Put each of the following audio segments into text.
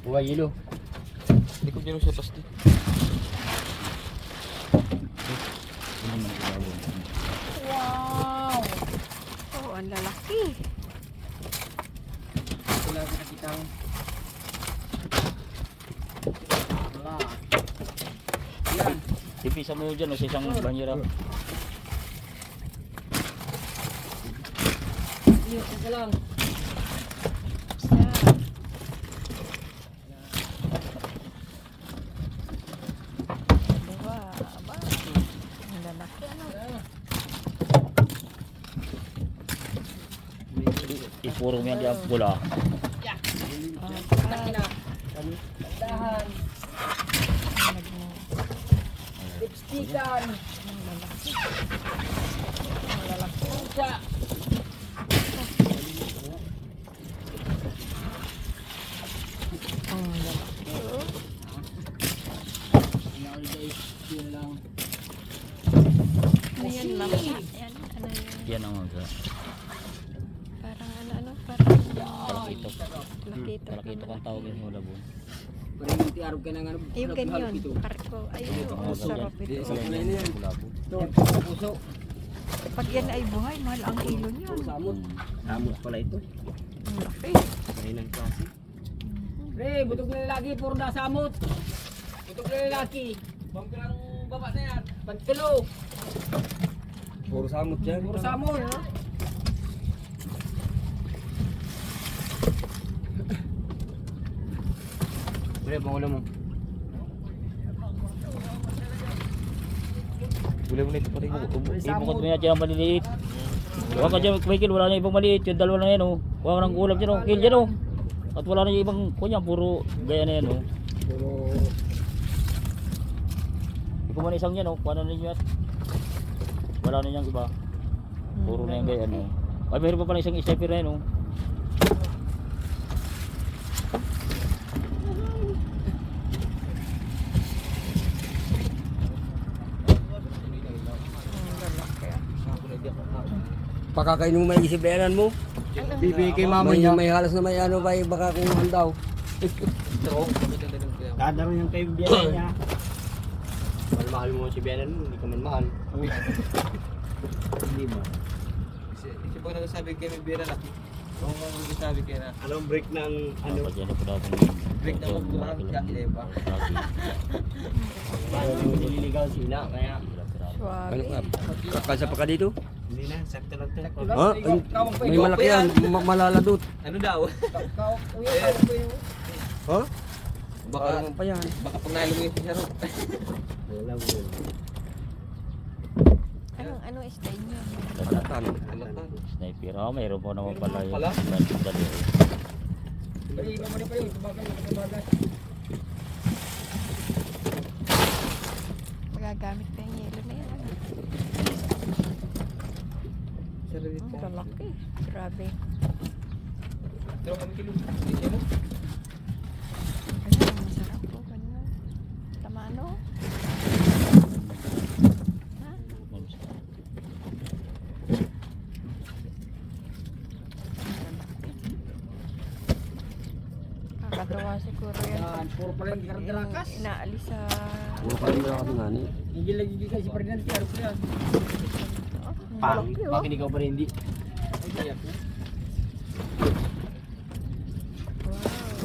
Buhay yelo. Hindi ko dyan sa plastic. Wow! Oh, ang lalaki. Wala ko nakitang. Wala. Yan. Tipisa mo yun dyan o sa isang banyera. Isa lang. Isa. Dua. Aba. Ang lalaki ano. Ipuro mo yan dyan pula. Laki na. Dahan. Lipstickan. Ang lalaki. Ang lalaki. Pusa. Ang lalaki. Oh. Yun lang. Ano yan, mama? Yan, ano yan? Yan ang mga. Parang ano, parang Talakito. lakito. Talakito kang tawag yung mula buwan. Parang yung tiarog ka ng ano. Ayun, ganyan. Parko. Ayun, ang sarap ito. Puso. Pag yan ay buhay, mahal ang kilo niyan. Samot. Amot pala ito. Ang laki. Mahinang klase. Pre, butog na lalaki, puro na samot. Butog na lalaki. Bangkang baba na yan. Pagkilo. Puro samot dyan. Puro samot. Pre, pangulo mo. Gulay mo na ito pare. Ibukod mo yan dyan ang maliliit. Huwag ka dyan, Michael, wala na ibang maliit. Yung dalawa na yan o. Huwag ka ng ulam dyan o. Kill dyan o. At wala na yung ibang kunya, puro gaya na yan o. Ikaw man isang yan o. Paano na ninyo at wala na niyang iba. Puro na yung gaya o. Ay, mayroon pa pala isang sniper na yan o. Ang lalaki. Pakakainin mo may isibayanan mo. Bibigay kay mama May, niya. may halos na may ano ba baka kung daw. Dadaro yung kay biyanan niya. Mahal mo si Bianan mo, hindi ka man mahal. Hindi mo. Kasi pag nagsasabi kayo may bira laki. Kung nagsasabi kayo na, anong break ng ano? Dapat yan po dapat Break na magbuhan, kaya ba? Paano yung nililigaw sila? Kaya. Ano Suwabe. ka? Kakasa pa ka dito? Hindi na, sakto lang to. Ha? May malaki yan, malaladot. Ano daw? Ha? Baka, Parang pa yan. baka pag nalo mo yung saro. Wala mo. Anong style niyo? Kalatan. Sniper. Ah, mayroon po naman pala yun. Pala? Dali. Magagamit pa yung yelo na yan. Ang lalaki. Grabe. Pero kami kilo. Hindi mo? Ano, masarap po. Ganyan. Tama ano? Ha? Kakatawa siguro yan. Yan, puro pala yung karagarakas. Inaalis sa... Puro pa rin ako nga ni. Hindi lagi kay si Ferdinand tiarog yan. Ang laki oh. Bakit ikaw pa rin hindi? Wow.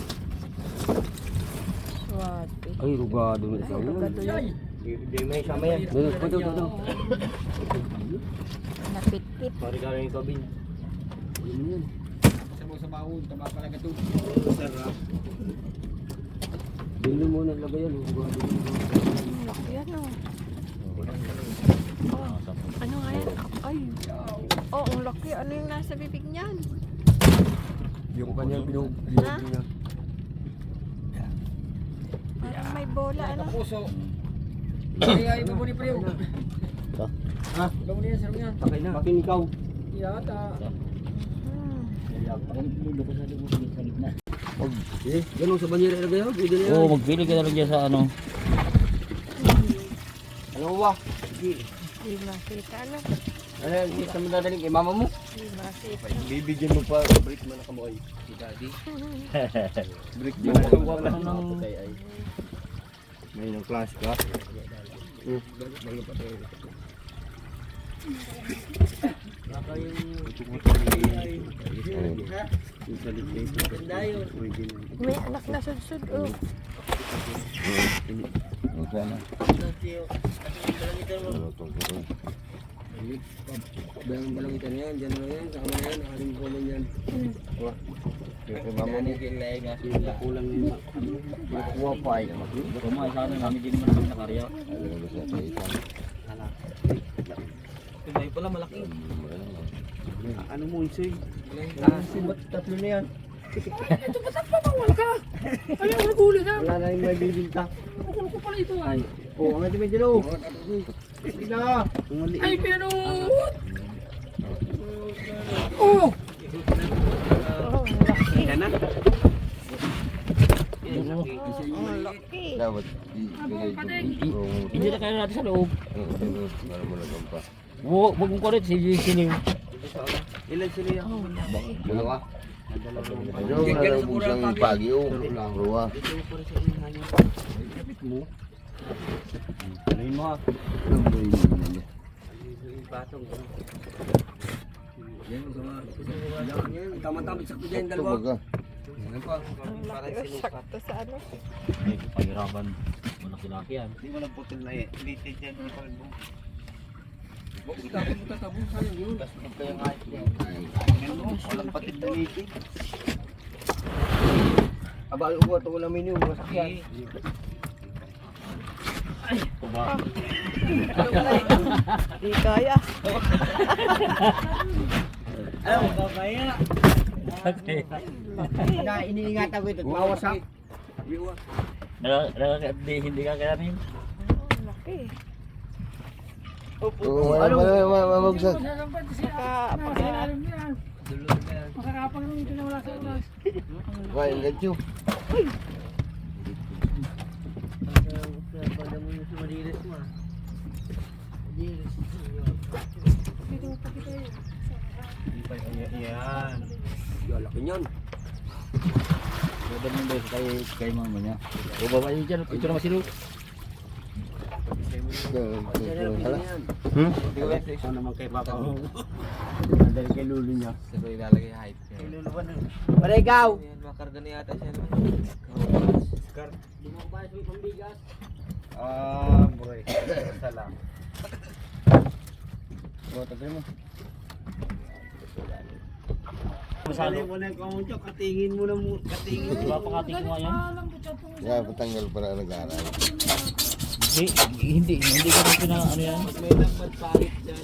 Swabe. Ay, rugado na Ay, isa. rugado yan. Hindi may sama yan. Doon, ito. Napit-pit. Parigalo yung kabin. Yun yan. Sa bawon, tama pala gato. Sarap. Bili mo na lagay yan. Rugado. Ang laki yan oh. Oh, ano nga yan? Ay. Oh, ang laki. Ano yung nasa bibig niyan? Yung kanyang binug Ha? niya. Parang may bola. Ano? Puso. Kaya iba mo ni Priyo. Ito. Ha? Iba mo niya, sarap niya. Pakay na. Bakit ikaw? Yata. Eh, ganun sa banyera ilagay yan. Pwede na yan. Oo, magpili ka na lang dyan sa ano. Ano ba? Hindi makita. Ano? Ano yan, sa madadaling kay mama mo? Bibigyan mo pa, break mo na kamoy. Si daddy. Break mo na kamoy. May ng class ka? Bago pa tayo. Baka yung May anak na sudsud. Oh. Okay na. Balang kita na yan, dyan na yan, sa kamay yan, nakaring ko man yan. Kaya mama mo, kulang yun. Nakuha pa ay. Kumain sa amin, kami din naman kami nakarya. Pinay pala malaki. Ano mo, Isoy? Tatlo na yan. Ito ba saan pamawal ka? Ayaw ko naguli na. Wala na yung may bibinta. Bukul ko pala ito ay. Oo, ang ating medyo low. Sige na. Ay, pinanood! Oh! Yan na. Ang laki. Dapat Hindi na kaya natin sa loob. Huwag mong kulit, siliw. Ilan sila yan? dalawa. Ano na busang pagi o ruwa. Kapit mo. Alayin mo ha. Patong. Yan, tama-tama sakto dyan, Ito dalawa. baga. Ano pa? Ang Para laki. sinukat. Sakto sa ano. May pahirapan. Malaki-laki yan. Hindi mo lang putol na eh. Hindi dyan mo kalbo. Walang patid na niti. Aba, uwa ito ulam yun yung mga sakyan. Di kaya. Ano, babaya. Na iniingatan ko ito, mawasak. Hindi ka kaya rin. Ang laki. Oo, wala mabagsak. Makakapag nung ito na wala sa oras. Wala yung gancho. Yan. Laki niyan. Ganda mo ba kay mama niya? O babae dyan, ito na masilu. Hala. Ito naman kay Papa. Dahil kay Lulu niya. Sino ilalagay height niya? Para ikaw! Yan, makarga na yata siya. Kar. Bro. Salam. Tagal mo. Masalo. Mo na yung kamuncho, katingin mo na mo. Katingin Diba pangating ko ngayon? Kaya patanggal para nag-aaral. Hindi ko rin pina ano yan. May lambat pangit dyan.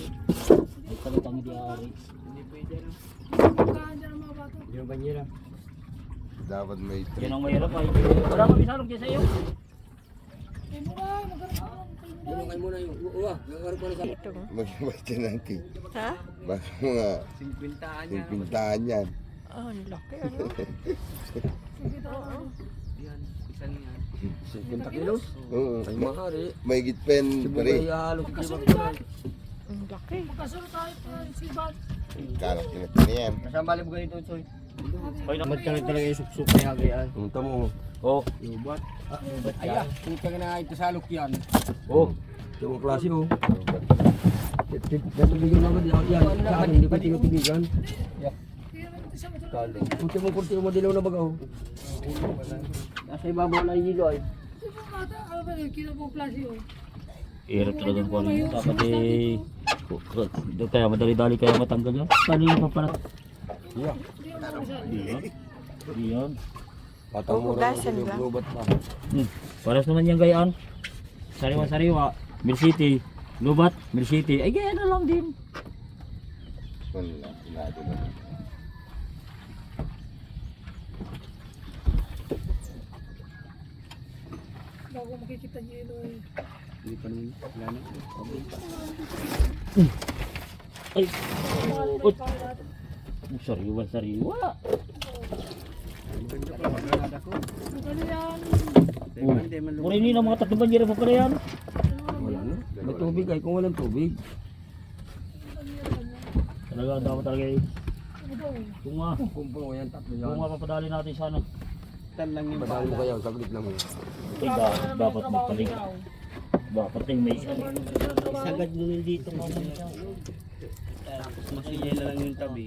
Ay palitang hindi ari. Hindi pwede na. Yung banyera. Dapat may Yan trick. ang mahirap ay. Wala kami salog dyan sa iyo. Bulungay mo na yung uwa. Gagawin ko na sa... Ito. Mag-ibay natin. Ha? Baka mga Singpintaan niya. pintahan yan. Oh, ang laki. Ano? Oo. Yan, isa niyan. 50 kilos. Oo. Ay mahari. May gitpen pare. Ay halong kilos. Ang laki. Kalak na yan. Kasama bali mo ganito, Soy. Hoy na. Magkalit talaga yung suksuk kaya gayaan. Punta mo. Oh. Lubat. Ay, puta ka na ito sa yan. Oh. Ito ang klase oh. Tubigan naman yan. Sa akin, hindi pa tinutubigan. Puti mo kurti mo dilaw na baga oh. Nasa ibabaw na yung hilo ay. Hirap talagang ko rin. Dapat eh. Kaya madali-dali kaya matanggal yan. Paano yung paparat? Hindi yan. Patang mo rin Hugasan lang. lubat pa. Paras naman yung gayaan. Sariwa-sariwa. Mill City. Lubat. Mill City. Ay gaya na lang din. Wala. Sinado na. Bago makikita niyo yun ay. Hindi pa naman. Wala na. Ay. Ut. Sariwa-sariwa. Madali yan. Mura hindi na mga tatlong banjira pa pala yan. Wala na. May tubig ay kung walang tubig. Talaga dapat talaga eh. Kung nga papadali natin sana. Madali mo kayo, saglit lang mo. Dapat magpalig. Dapat yung may Sagad mo yun dito mamaya. Tapos masilya na lang yung tabi.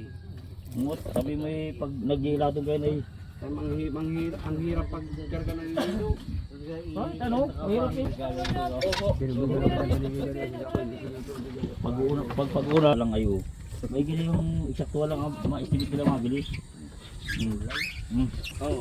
ngot. Sabi mo eh, pag nag-iilatong kayo na eh. Ang hirap pag karga ng lilo. Ano? Mahirap eh. Pag-una lang ayo. May gini yung eksakto lang ang ma-estimate nila mabilis. Oo.